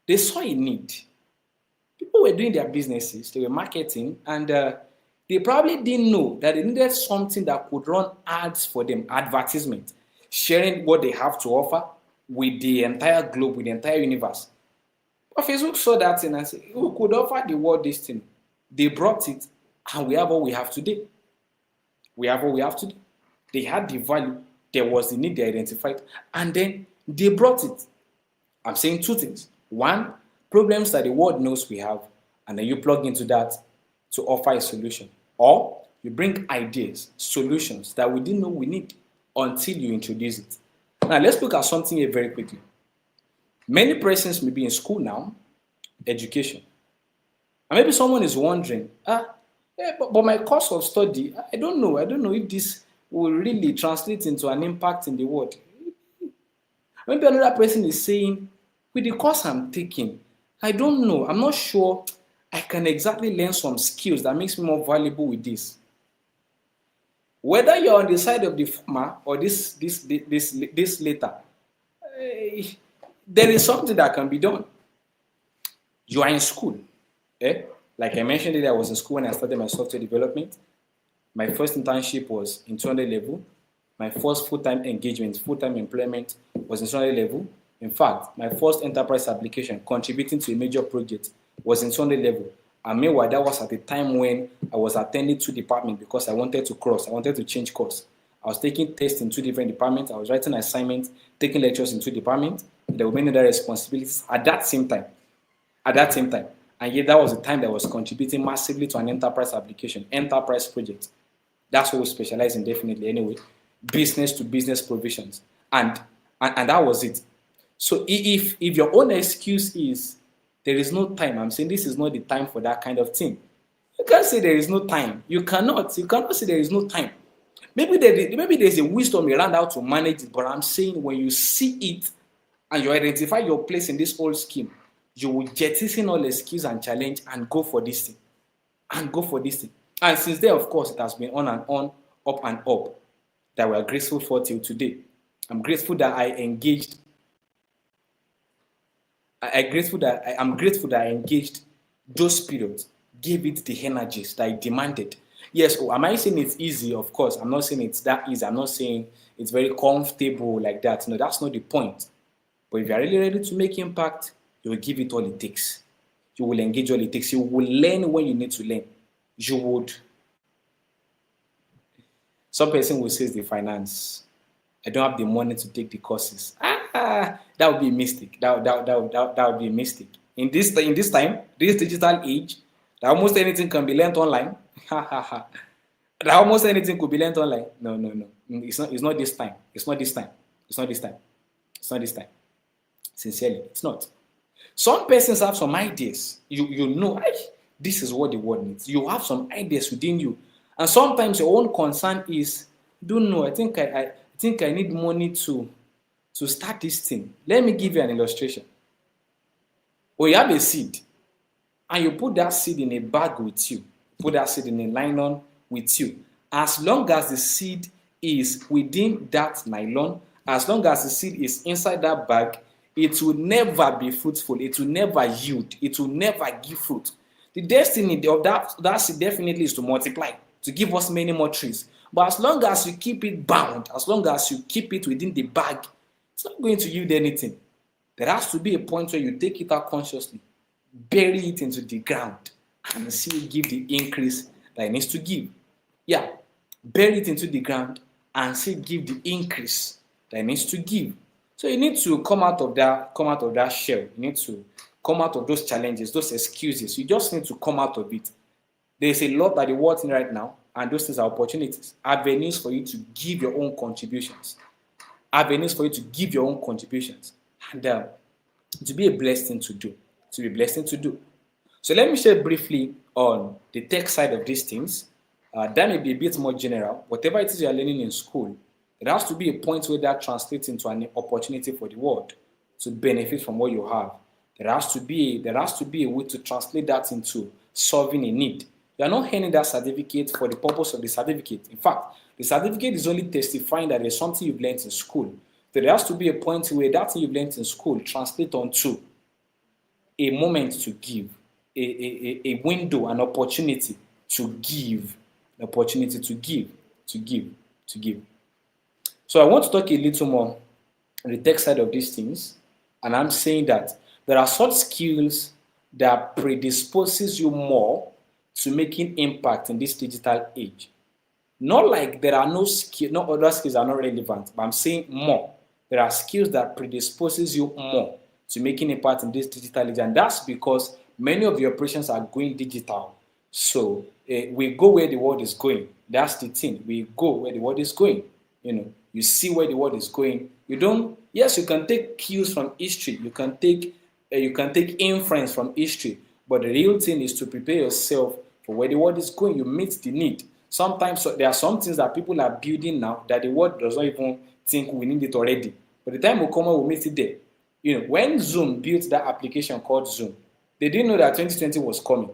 they saw a need. People were doing their businesses, they were marketing, and they probably didn't know that they needed something that could run ads for them, advertisement, sharing what they have to offer with the entire globe, with the entire universe. But Facebook saw that thing and said, we could offer the world this thing. They brought it, and we have what we have today. We have what we have today. They had the value, there was the need they identified, and then they brought it. I'm saying two things. One, problems that the world knows we have, and then you plug into that to offer a solution. Or you bring ideas, solutions that we didn't know we need until you introduce it. Now, let's look at something here very quickly. Many persons may be in school now, education. And maybe someone is wondering, but my course of study, I don't know if this will really translate into an impact in the world. Maybe another person is saying, with the course I'm taking, I don't know, I'm not sure I can exactly learn some skills that makes me more valuable with this. Whether you're on the side of the former or this later, there is something that can be done. You are in school. Like I mentioned earlier, I was in school when I started my software development. My first internship was in 200 level. My first full-time engagement, full-time employment was in 200 level. In fact, my first enterprise application contributing to a major project was in 200 level. And meanwhile, that was at the time when I was attending 2 departments because I wanted to change course. I was taking tests in 2 different departments. I was writing assignments, taking lectures in 2 departments. There were many other responsibilities at that same time. And yet that was the time that I was contributing massively to an enterprise application, enterprise project. That's what we specialize in definitely anyway. Business to business provisions. And that was it. So if your own excuse is, There is no time. I'm saying this is not the time for that kind of thing. You can't say there is no time. You cannot say there is no time. Maybe there's a wisdom around how to manage it, but I'm saying when you see it and you identify your place in this whole scheme, you will jettison all excuse and challenge and go for this thing. And since then, of course, it has been on and on, up and up, that we are grateful for till today. I'm grateful that I engaged. I'm grateful that I engaged those periods, gave it the energies that I demanded. Yes, am I saying it's easy? Of course, I'm not saying it's that easy. I'm not saying it's very comfortable like that. No, that's not the point. But if you're really ready to make impact, you will give it all it takes. You will engage all it takes. You will learn when you need to learn. You would. Some person will say it's the finance. I don't have the money to take the courses. That would be a mistake. That would be a mistake. In this time, this digital age, that almost anything can be learned online. That almost anything could be learned online. No. It's not this time. It's not this time. It's not this time. It's not this time. Sincerely, it's not. Some persons have some ideas. You know, this is what the world needs. You have some ideas within you. And sometimes your own concern is, don't know, I think I need money to start this thing. Let me give you an illustration. Or you have a seed, and you put that seed in a bag with you. Put that seed in a nylon with you. As long as the seed is within that nylon, as long as the seed is inside that bag, it will never be fruitful. It will never yield. It will never give fruit. The destiny of that seed definitely is to multiply, to give us many more trees. But as long as you keep it bound, as long as you keep it within the bag, it's not going to yield anything. There has to be a point where you take it out consciously, bury it into the ground, and see it give the increase that it needs to give. Yeah, bury it into the ground and see it give the increase that it needs to give. So you need to come out of that shell. You need to come out of those challenges, those excuses. You just need to come out of it. There's a lot that the world's in right now, and those things are opportunities, avenues for you to give your own contributions. Avenues for you to give your own contributions. And to be a blessing to do. To be a blessing to do. So let me share briefly on the tech side of these things. That may be a bit more general. Whatever it is you are learning in school, there has to be a point where that translates into an opportunity for the world to benefit from what you have. There has to be a way to translate that into solving a need. You are not earning that certificate for the purpose of the certificate. In fact, the certificate is only testifying that there's something you've learned in school. There has to be a point where that thing you've learned in school translates onto a moment to give, a window, an opportunity to give, to give. So I want to talk a little more on the tech side of these things, and I'm saying that there are such skills that predisposes you more to making impact in this digital age. Not like there are no skills, no other skills are not relevant, but I'm saying more. There are skills that predisposes you more to making impact in this digital age, and that's because many of your operations are going digital. So we go where the world is going. That's the thing. We go where the world is going. You see where the world is going. You can take cues from history. You can take inference from history. But the real thing is to prepare yourself for where the world is going. You meet the need. Sometimes there are some things that people are building now that the world does not even think we need it already. But the time will come, we'll meet it there. When Zoom built that application called Zoom, they didn't know that 2020 was coming.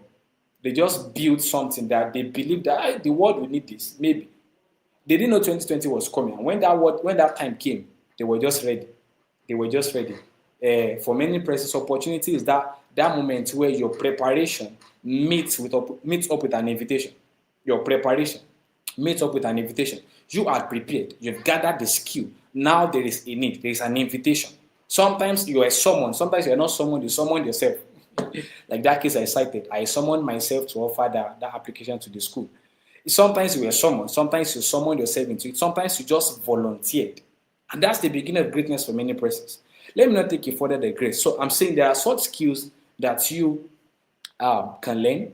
They just built something that they believed that the world will need this, maybe. They didn't know 2020 was coming. And when that time came, they were just ready. For many persons, opportunity is that moment where your preparation meets up with an invitation. Your preparation meets up with an invitation. You are prepared. You've gathered the skill. Now there is a need. There is an invitation. Sometimes you are summoned. Sometimes you are not summoned. You summoned yourself. Like that case I cited. I summoned myself to offer that application to the school. Sometimes you were summoned. Sometimes you summoned yourself into it. Sometimes you just volunteered. And that's the beginning of greatness for many persons. Let me not take you further the grace. So I'm saying there are such skills that you can learn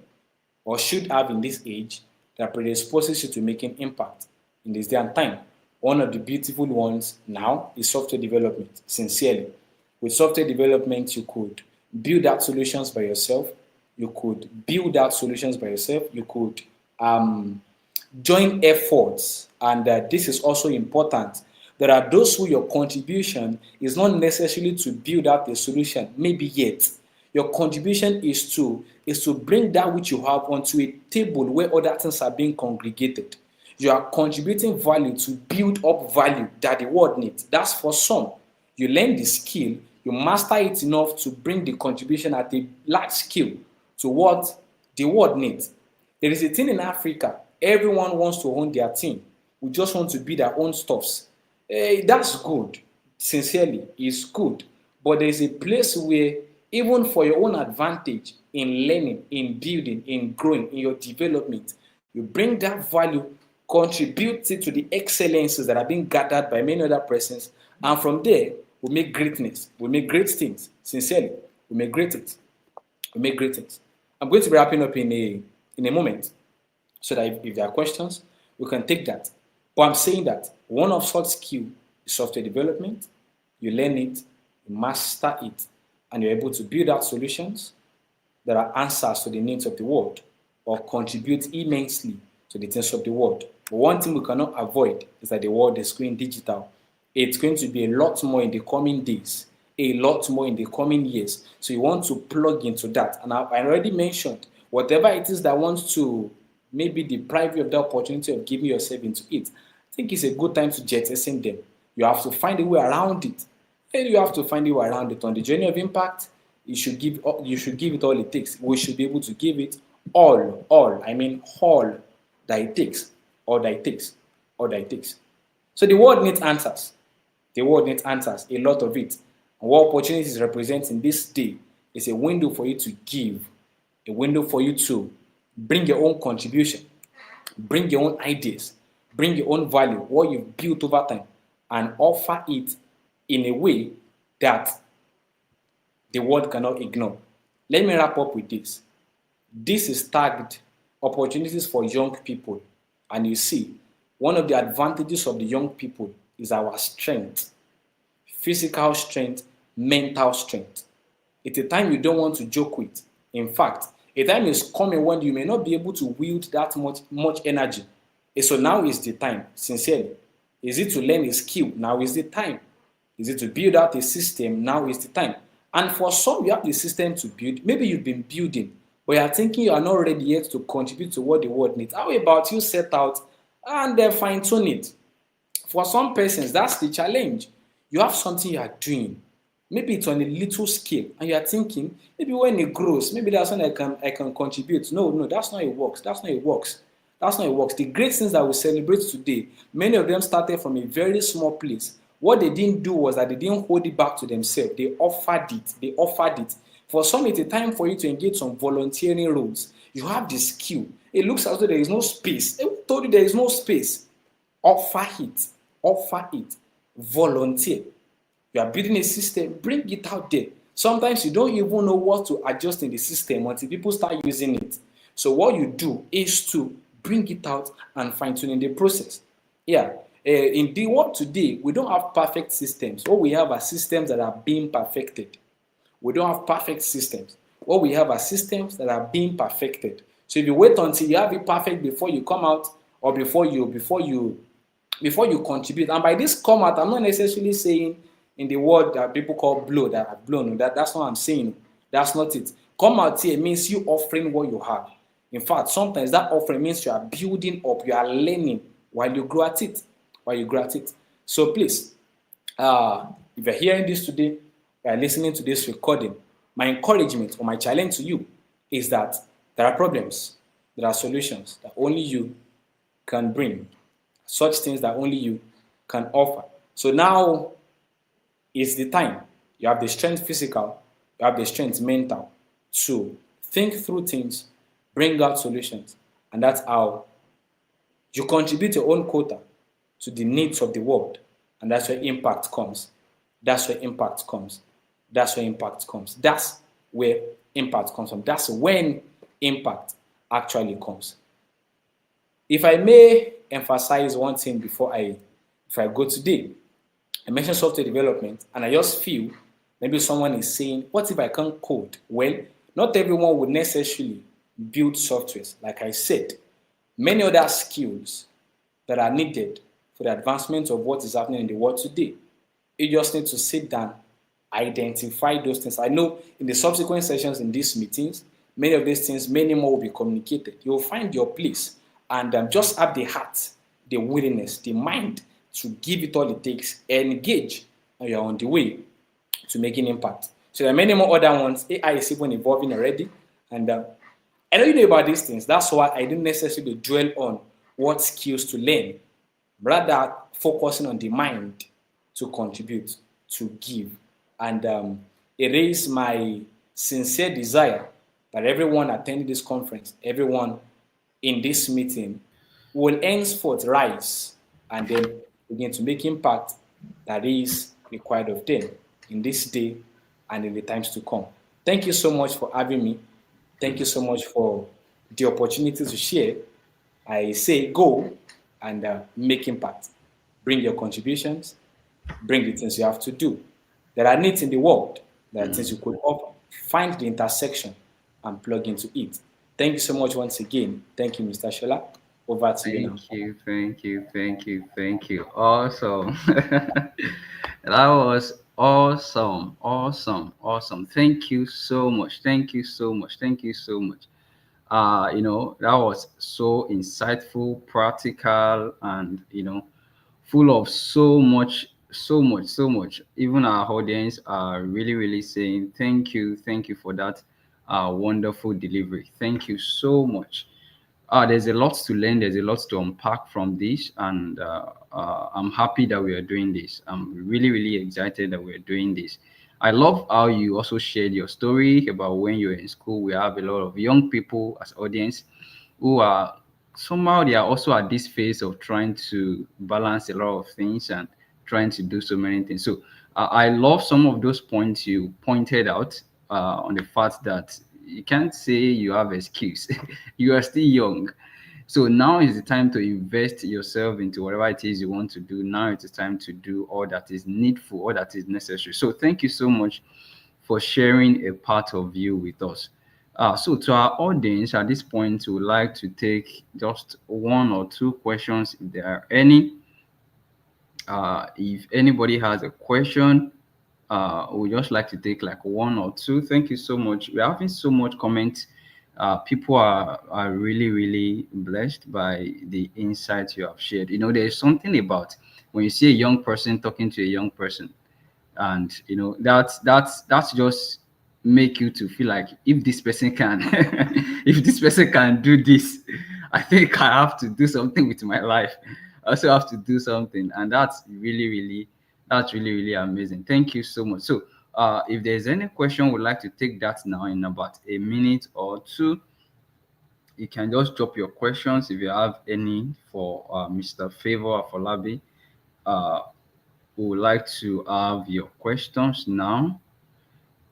or should have in this age that predisposes you to making impact in this day and time. One of the beautiful ones now is software development, sincerely. With software development, you could build out solutions by yourself. You could build out solutions by yourself. You could join efforts, and this is also important. There are those who your contribution is not necessarily to build out a solution, maybe yet. Your contribution is to bring that which you have onto a table where other things are being congregated. You are contributing value to build up value that the world needs. That's for some. You learn the skill, you master it enough to bring the contribution at a large scale to what the world needs. There is a thing in Africa, everyone wants to own their thing. We just want to be their own stuffs. That's good. Sincerely, it's good. But there is a place where, even for your own advantage, in learning, in building, in growing, in your development, you bring that value, contribute it to the excellences that are being gathered by many other persons, and from there, we make greatness. We make great things. Sincerely, we make great things. We make great things. I'm going to be wrapping up in a moment, so that if there are questions, we can take that. But I'm saying that one of such skill is software development. You learn it, you master it, and you're able to build out solutions that are answers to the needs of the world or contribute immensely to the things of the world. But one thing we cannot avoid is that the world is going digital. It's going to be a lot more in the coming days, a lot more in the coming years. So you want to plug into that. And I already mentioned, whatever it is that wants to maybe deprive you of the opportunity of giving yourself into it, I think it's a good time to jettison them. You have to find a way around it. And you have to find a way around it. On the journey of impact, you should give it all it takes. We should be able to give it all that it takes. All that it takes. All that it takes. So the world needs answers. The world needs answers, a lot of it. And what opportunities represent in this day is a window for you to give, a window for you to bring your own contribution, bring your own ideas, bring your own value, what you've built over time, and offer it in a way that the world cannot ignore. Let me wrap up with this. This is tagged opportunities for young people. And you see, one of the advantages of the young people is our strength, physical strength, mental strength. It's a time you don't want to joke with. In fact, a time is coming when you may not be able to wield that much energy. And so now is the time, sincerely. Is it to learn a skill? Now is the time. Is it to build out a system? Now is the time. And for some, you have the system to build. Maybe you've been building, but you are thinking you are not ready yet to contribute to what the world needs. How about you set out and then fine-tune it? For some persons, that's the challenge. You have something you are doing. Maybe it's on a little scale, and you are thinking, maybe when it grows, maybe that's when I can contribute. No, that's not how it works. That's not how it works. That's not how it works. The great things that we celebrate today, many of them started from a very small place. What they didn't do was that they didn't hold it back to themselves. They offered it. They offered it. For some, it's a time for you to engage some volunteering roles. You have the skill. It looks as though there is no space. Who told you there is no space? Offer it. Offer it. Volunteer. You are building a system, bring it out there. Sometimes you don't even know what to adjust in the system until people start using it. So what you do is to bring it out and fine-tune in the process. Yeah. In the world today, we don't have perfect systems. What we have are systems that are being perfected. We don't have perfect systems. What we have are systems that are being perfected. So if you wait until you have it perfect before you come out, or before you contribute, and by this come out, I'm not necessarily saying in the word that people call blow, that I've blown. That's not what I'm saying. That's not it. Come out here means you offering what you have. In fact, sometimes that offering means you are building up, you are learning while you grow at it. So please, if you're hearing this today, you are listening to this recording, my encouragement or my challenge to you is that there are problems, there are solutions that only you can bring, such things that only you can offer. So now is the time. You have the strength physical, you have the strength mental to think through things, bring out solutions, and that's how you contribute your own quota to the needs of the world, and that's where impact comes. That's where impact comes. That's where impact comes. That's where impact comes from. That's when impact actually comes. If I may emphasize one thing before I go today, I mentioned software development, and I just feel Maybe someone is saying, what if I can't code? Well, not everyone would necessarily build softwares. Like I said, many other skills that are needed for the advancement of what is happening in the world today. You just need to sit down, identify those things. I know in the subsequent sessions in these meetings, many of these things, many more will be communicated. You'll find your place and just have the heart, the willingness, the mind to give it all it takes, engage, and you're on the way to making impact. So there are many more other ones. AI is even evolving already, and I know you know about these things. That's why I didn't necessarily dwell on what skills to learn, rather focusing on the mind to contribute, to give. And it is my sincere desire that everyone attending this conference, everyone in this meeting, will henceforth rise and then begin to make impact that is required of them in this day and in the times to come. Thank you so much for having me. Thank you so much for the opportunity to share. I say go and make impact. Bring your contributions, bring the things you have to do. There are needs in the world, there are things you could offer. Find the intersection and plug into it. Thank you so much once again. Thank you, Mr. Shola. Over to you now. Thank you, thank you, thank you, thank you. Awesome. That was awesome, awesome, awesome. Thank you so much. Thank you so much. Thank you so much. That was so insightful, practical, and full of so much, so much, so much. Even our audience are really, really saying thank you for that wonderful delivery. Thank you so much. There's a lot to learn. There's a lot to unpack from this, and I'm happy that we are doing this. I'm really, really excited that we're doing this. I love how you also shared your story about when you were in school. We have a lot of young people as audience who are somehow they are also at this phase of trying to balance a lot of things and trying to do so many things. So I love some of those points you pointed out on the fact that you can't say you have excuse. You are still young. So now is the time to invest yourself into whatever it is you want to do. Now it is time to do all that is needful, all that is necessary. So thank you so much for sharing a part of you with us. So to our audience at this point, we would like to take just one or two questions if there are any. If anybody has a question, we just like to take like one or two. Thank you so much. We're having so much comment. People are really, really blessed by the insights you have shared. There's something about when you see a young person talking to a young person, and that's just make you to feel like if this person can if this person can do this, I think I have to do something with my life. I also have to do something, and that's really amazing. Thank you so much. So if there's any question, we'd like to take that now in about a minute or two. You can just drop your questions if you have any for Mr. Favor Afolabi. uh we would like to have your questions now.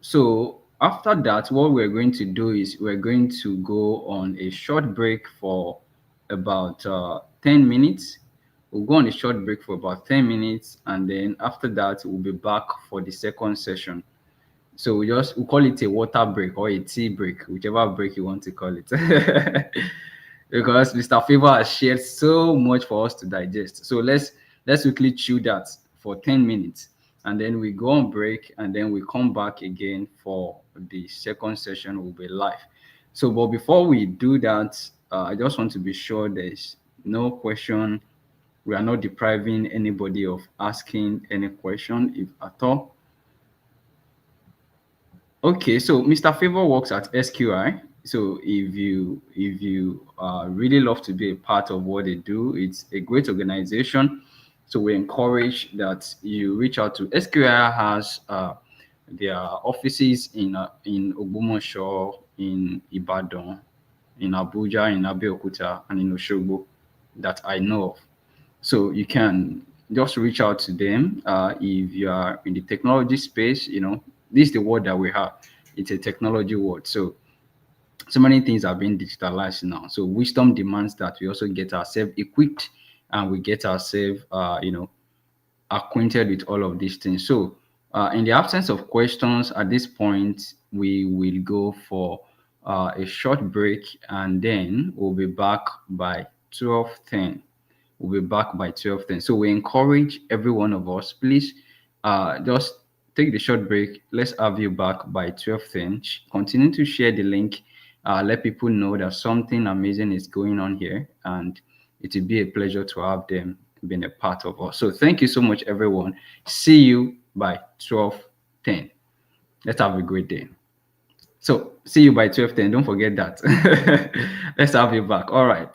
So after that, what we're going to do is we're going to go on a short break for about 10 minutes. We'll go on a short break for about 10 minutes, and then after that, we'll be back for the second session. So we call it a water break or a tea break, whichever break you want to call it. Because Mr. Favor has shared so much for us to digest. So let's quickly chew that for 10 minutes, and then we go on break, and then we come back again for the second session. Will be live. So, but before we do that, I just want to be sure there's no question. We are not depriving anybody of asking any question, if at all. Okay, so Mr. Favor works at SQI. So if you really love to be a part of what they do, it's a great organization. So we encourage that you reach out to SQI. Has their offices in Ogbomoso, in Ibadan, in Abuja, in Abeokuta, and in Oshogbo that I know of. So you can just reach out to them if you are in the technology space. This is the word that we have. It's a technology word. So many things are being digitalized now. So wisdom demands that we also get ourselves equipped, and we get ourselves acquainted with all of these things. So In the absence of questions at this point, we will go for a short break, and then we'll be back by 12:10. We'll be back by 12:10. So we encourage every one of us, please, just take the short break. Let's have you back by 12:10. Continue to share the link. Let people know that something amazing is going on here, and it will be a pleasure to have them being a part of us. So thank you so much, everyone. See you by 12:10. Let's have a great day. So see you by 12:10. Don't forget that. Let's have you back. All right.